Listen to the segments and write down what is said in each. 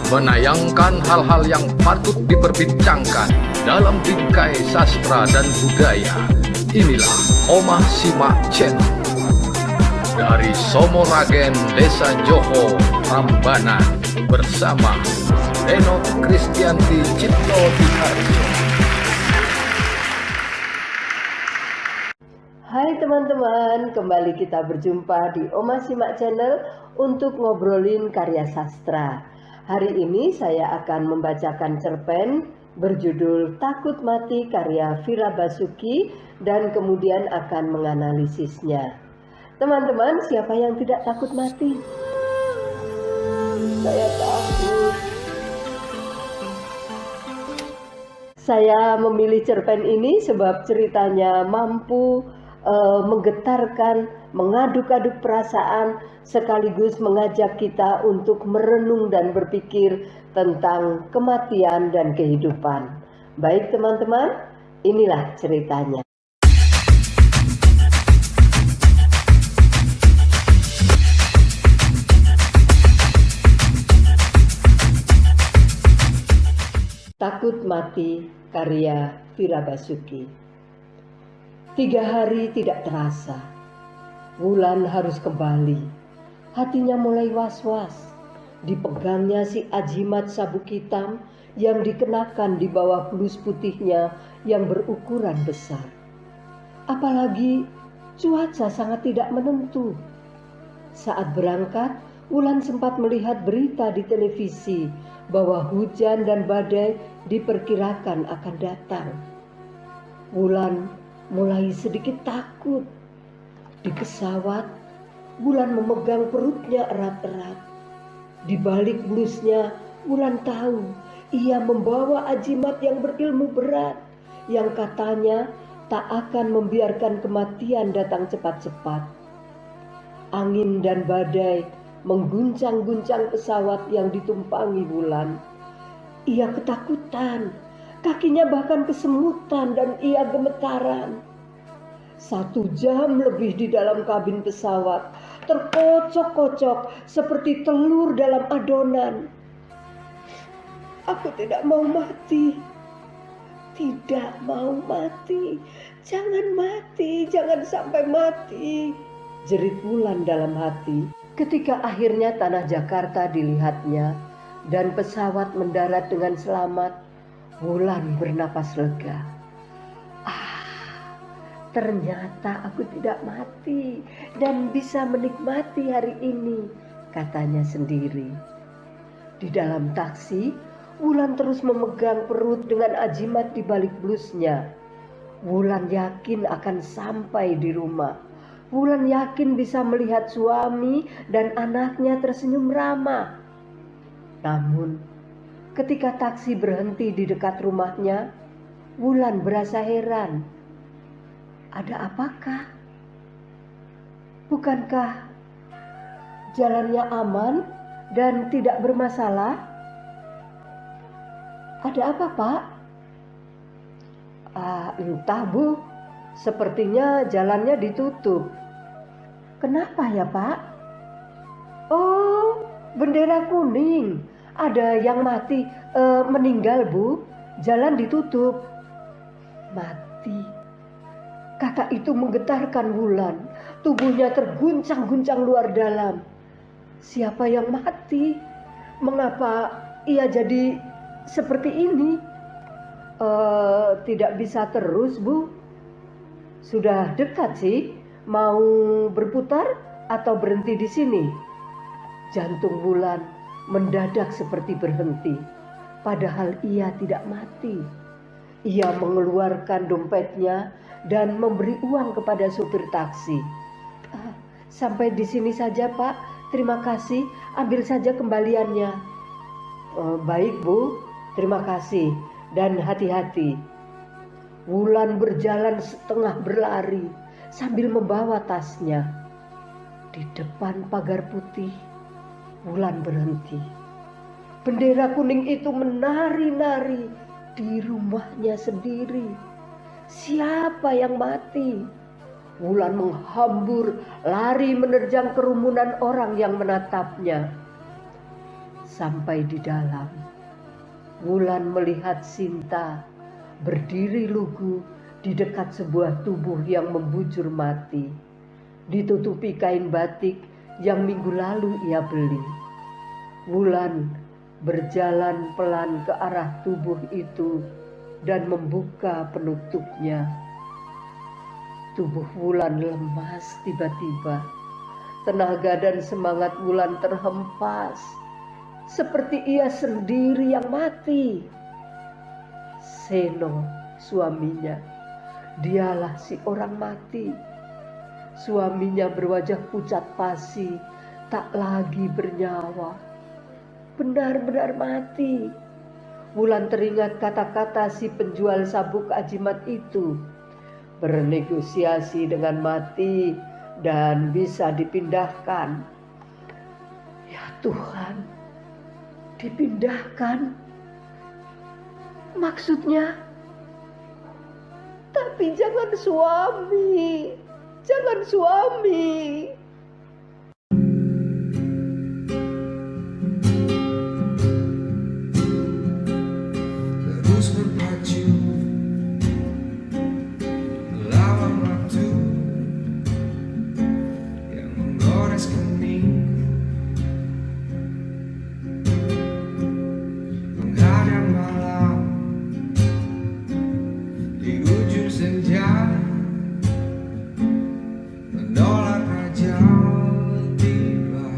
menayangkan hal-hal yang patut diperbincangkan dalam bingkai sastra dan budaya. Inilah Omah Simak Channel. Dari Somoragen, Desa Joho, Prambanan, bersama Eno Kristianti Cipto Diharjo. Hai teman-teman, kembali kita berjumpa di Omah Simak Channel untuk ngobrolin karya sastra. Hari ini saya akan membacakan cerpen berjudul Takut Mati karya Fira Basuki dan kemudian akan menganalisisnya. Teman-teman, siapa yang tidak takut mati? Saya takut. Saya memilih cerpen ini sebab ceritanya mampu menggetarkan, mengaduk-aduk perasaan, sekaligus mengajak kita untuk merenung dan berpikir tentang kematian dan kehidupan. Baik teman-teman, inilah ceritanya. Takut Mati karya Fira Basuki. 3 hari tidak terasa, Wulan harus kembali. Hatinya mulai was-was, dipegangnya si ajimat sabuk hitam yang dikenakan di bawah blus putihnya yang berukuran besar. Apalagi cuaca sangat tidak menentu. Saat berangkat, Wulan sempat melihat berita di televisi bahwa hujan dan badai diperkirakan akan datang. Wulan mulai sedikit takut. Di pesawat, Wulan memegang perutnya erat-erat. Di balik blusnya, Wulan tahu ia membawa ajimat yang berilmu berat, yang katanya tak akan membiarkan kematian datang cepat-cepat. Angin dan badai mengguncang-guncang pesawat yang ditumpangi Wulan. Ia ketakutan. Kakinya bahkan kesemutan dan ia gemetaran. 1 jam lebih di dalam kabin pesawat, terkocok-kocok seperti telur dalam adonan. Aku tidak mau mati. Tidak mau mati. Jangan mati, jangan sampai mati, jerit Wulan dalam hati. Ketika akhirnya tanah Jakarta dilihatnya dan pesawat mendarat dengan selamat, Wulan bernapas lega. Ternyata aku tidak mati dan bisa menikmati hari ini, katanya sendiri. Di dalam taksi, Wulan terus memegang perut dengan ajimat di balik blusnya. Wulan yakin akan sampai di rumah. Wulan yakin bisa melihat suami dan anaknya tersenyum ramah. Namun, ketika taksi berhenti di dekat rumahnya, Wulan berasa heran. Ada apakah? Bukankah jalannya aman dan tidak bermasalah? Ada apa, Pak? Entah, Bu. Sepertinya jalannya ditutup. Kenapa ya, Pak? Oh, bendera kuning. Ada yang mati, meninggal, Bu. Jalan ditutup. Mati. Kata itu menggetarkan Wulan. Tubuhnya terguncang-guncang luar dalam. Siapa yang mati? Mengapa ia jadi seperti ini? Tidak bisa terus, Bu. Sudah dekat sih. Mau berputar atau berhenti di sini? Jantung Wulan mendadak seperti berhenti. Padahal ia tidak mati. Ia mengeluarkan dompetnya dan memberi uang kepada supir taksi. Sampai di sini saja, Pak. Terima kasih. Ambil saja kembaliannya. Baik, Bu. Terima kasih. Dan hati-hati. Wulan berjalan setengah berlari sambil membawa tasnya. Di depan pagar putih, Wulan berhenti. Bendera kuning itu menari-nari di rumahnya sendiri. Siapa yang mati? Wulan menghambur, lari menerjang kerumunan orang yang menatapnya. Sampai di dalam, Wulan melihat Sinta berdiri lugu di dekat sebuah tubuh yang membujur mati, ditutupi kain batik yang minggu lalu ia beli. Wulan berjalan pelan ke arah tubuh itu dan membuka penutupnya. Tubuh Wulan lemas tiba-tiba. Tenaga dan semangat Wulan terhempas, seperti ia sendiri yang mati. Seno, suaminya, dialah si orang mati. Suaminya berwajah pucat pasi, tak lagi bernyawa. Benar-benar mati. Wulan teringat kata-kata si penjual sabuk ajimat itu. Bernegosiasi dengan mati dan bisa dipindahkan. Ya Tuhan, dipindahkan? Maksudnya? Tapi jangan suami. Jangan suami. Terus berpacu melawan waktu yang menggores kening, menghadang malam di ujung senja, menolak ajal tiba,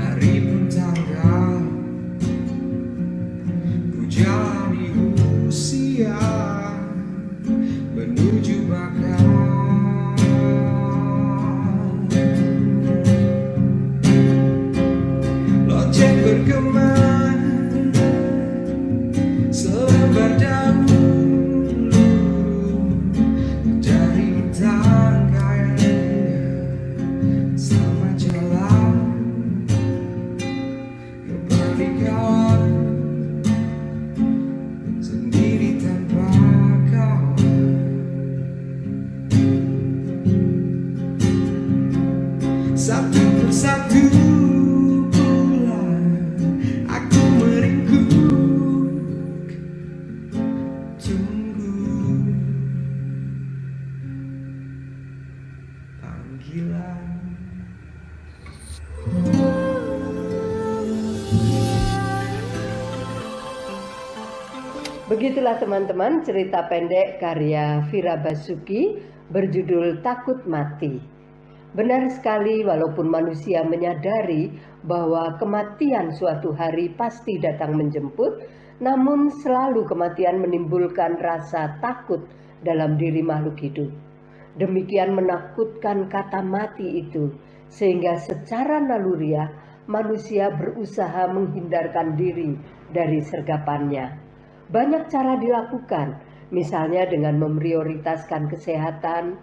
hari pun tanggal, ku jalani usia menuju bakal. Lonceng bergema selembar dahulu dari tangkainya, sama jalan kembali kawan sendiri tanpa kawan. Satu persatu bulan aku meringkuk, tunggu panggilan. Begitulah teman-teman cerita pendek karya Vira Basuki berjudul Takut Mati. Benar sekali, walaupun manusia menyadari bahwa kematian suatu hari pasti datang menjemput, namun selalu kematian menimbulkan rasa takut dalam diri makhluk hidup. Demikian menakutkan kata mati itu, sehingga secara naluriah manusia berusaha menghindarkan diri dari sergapannya. Banyak cara dilakukan, misalnya dengan memprioritaskan kesehatan,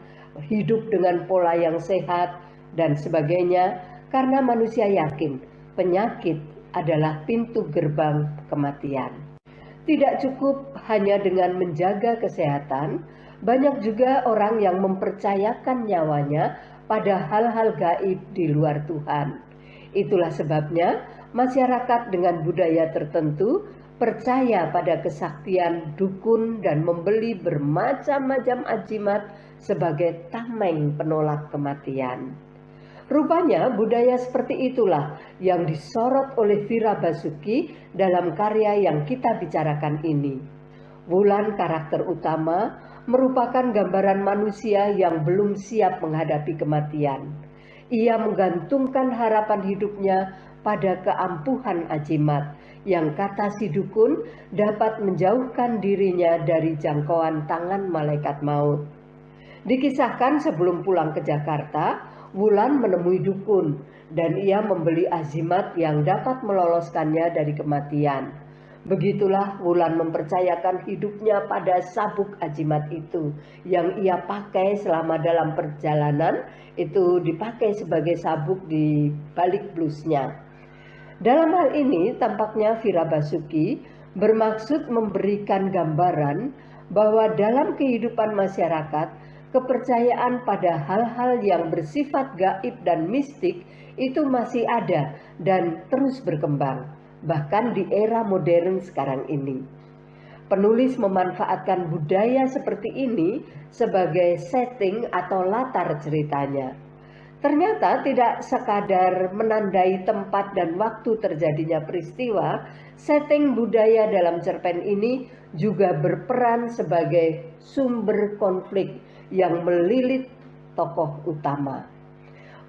hidup dengan pola yang sehat, dan sebagainya, karena manusia yakin penyakit adalah pintu gerbang kematian. Tidak cukup hanya dengan menjaga kesehatan, banyak juga orang yang mempercayakan nyawanya pada hal-hal gaib di luar Tuhan. Itulah sebabnya masyarakat dengan budaya tertentu percaya pada kesaktian dukun dan membeli bermacam-macam ajimat sebagai tameng penolak kematian. Rupanya budaya seperti itulah yang disorot oleh Vira Basuki dalam karya yang kita bicarakan ini. Wulan, karakter utama, merupakan gambaran manusia yang belum siap menghadapi kematian. Ia menggantungkan harapan hidupnya pada keampuhan ajimat yang kata si dukun dapat menjauhkan dirinya dari jangkauan tangan malaikat maut. Dikisahkan sebelum pulang ke Jakarta, Wulan menemui dukun dan ia membeli ajimat yang dapat meloloskannya dari kematian. Begitulah Wulan mempercayakan hidupnya pada sabuk ajimat itu yang ia pakai selama dalam perjalanan. Itu dipakai sebagai sabuk di balik blusnya. Dalam hal ini tampaknya Vira Basuki bermaksud memberikan gambaran bahwa dalam kehidupan masyarakat, kepercayaan pada hal-hal yang bersifat gaib dan mistik itu masih ada dan terus berkembang. bahkan di era modern sekarang ini. Penulis memanfaatkan budaya seperti ini sebagai setting atau latar ceritanya. Ternyata tidak sekadar menandai tempat dan waktu terjadinya peristiwa, setting budaya dalam cerpen ini juga berperan sebagai sumber konflik yang melilit tokoh utama.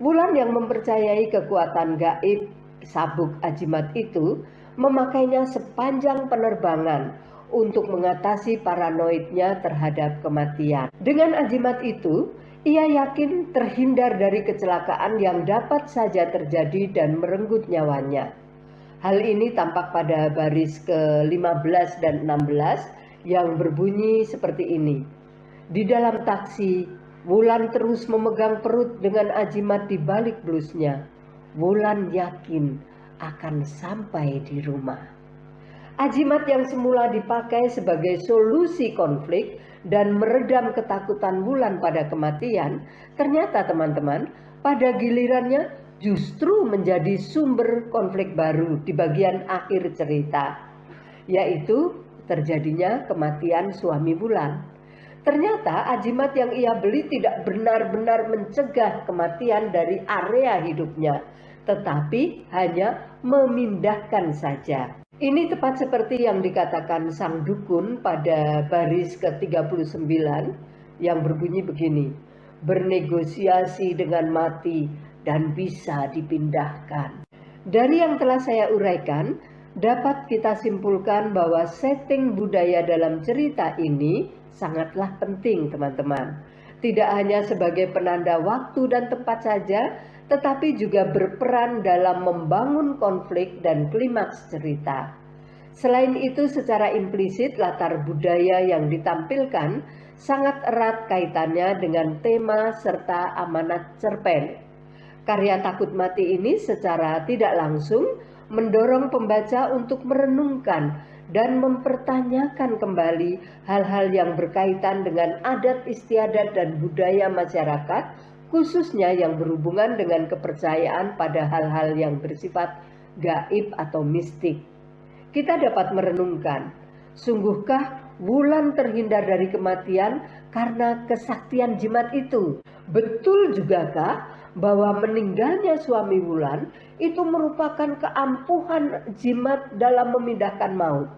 Wulan yang mempercayai kekuatan gaib sabuk ajimat itu memakainya sepanjang penerbangan untuk mengatasi paranoidnya terhadap kematian. Dengan ajimat itu, ia yakin terhindar dari kecelakaan yang dapat saja terjadi dan merenggut nyawanya. Hal ini tampak pada baris ke-15 dan 16 yang berbunyi seperti ini. Di dalam taksi, Wulan terus memegang perut dengan ajimat di balik blusnya. Wulan yakin akan sampai di rumah. Ajimat yang semula dipakai sebagai solusi konflik dan meredam ketakutan Wulan pada kematian, ternyata teman-teman, pada gilirannya justru menjadi sumber konflik baru di bagian akhir cerita, yaitu terjadinya kematian suami Wulan. Ternyata ajimat yang ia beli tidak benar-benar mencegah kematian dari area hidupnya, tetapi hanya memindahkan saja. Ini tepat seperti yang dikatakan sang dukun pada baris ke-39 yang berbunyi begini. Bernegosiasi dengan mati dan bisa dipindahkan. Dari yang telah saya uraikan, dapat kita simpulkan bahwa setting budaya dalam cerita ini sangatlah penting, teman-teman. Tidak hanya sebagai penanda waktu dan tempat saja, tetapi juga berperan dalam membangun konflik dan klimaks cerita. Selain itu, secara implisit latar budaya yang ditampilkan sangat erat kaitannya dengan tema serta amanat cerpen. Karya Takut Mati ini secara tidak langsung mendorong pembaca untuk merenungkan dan mempertanyakan kembali hal-hal yang berkaitan dengan adat istiadat dan budaya masyarakat, khususnya yang berhubungan dengan kepercayaan pada hal-hal yang bersifat gaib atau mistik. Kita dapat merenungkan, sungguhkah Wulan terhindar dari kematian karena kesaktian jimat itu? Betul jugakah bahwa meninggalnya suami Wulan itu merupakan keampuhan jimat dalam memindahkan maut?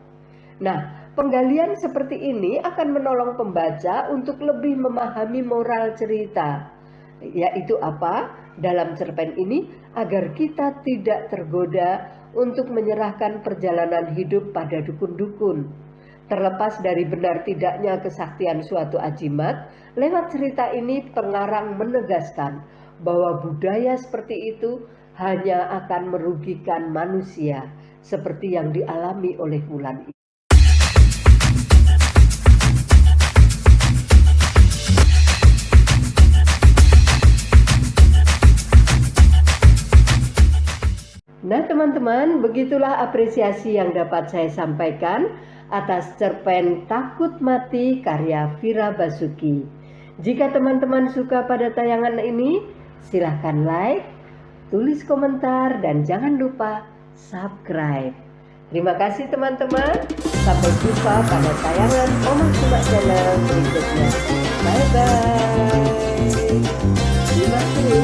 Nah, penggalian seperti ini akan menolong pembaca untuk lebih memahami moral cerita. Yaitu apa dalam cerpen ini, agar kita tidak tergoda untuk menyerahkan perjalanan hidup pada dukun-dukun. Terlepas dari benar tidaknya kesaktian suatu ajimat, lewat cerita ini pengarang menegaskan bahwa budaya seperti itu hanya akan merugikan manusia seperti yang dialami oleh Wulan ini. Nah teman-teman, begitulah apresiasi yang dapat saya sampaikan atas cerpen Takut Mati karya Vira Basuki. Jika teman-teman suka pada tayangan ini, silahkan like, tulis komentar, dan jangan lupa subscribe. Terima kasih teman-teman, sampai jumpa pada tayangan Omah Simak Channel berikutnya. Bye-bye. Terima kasih.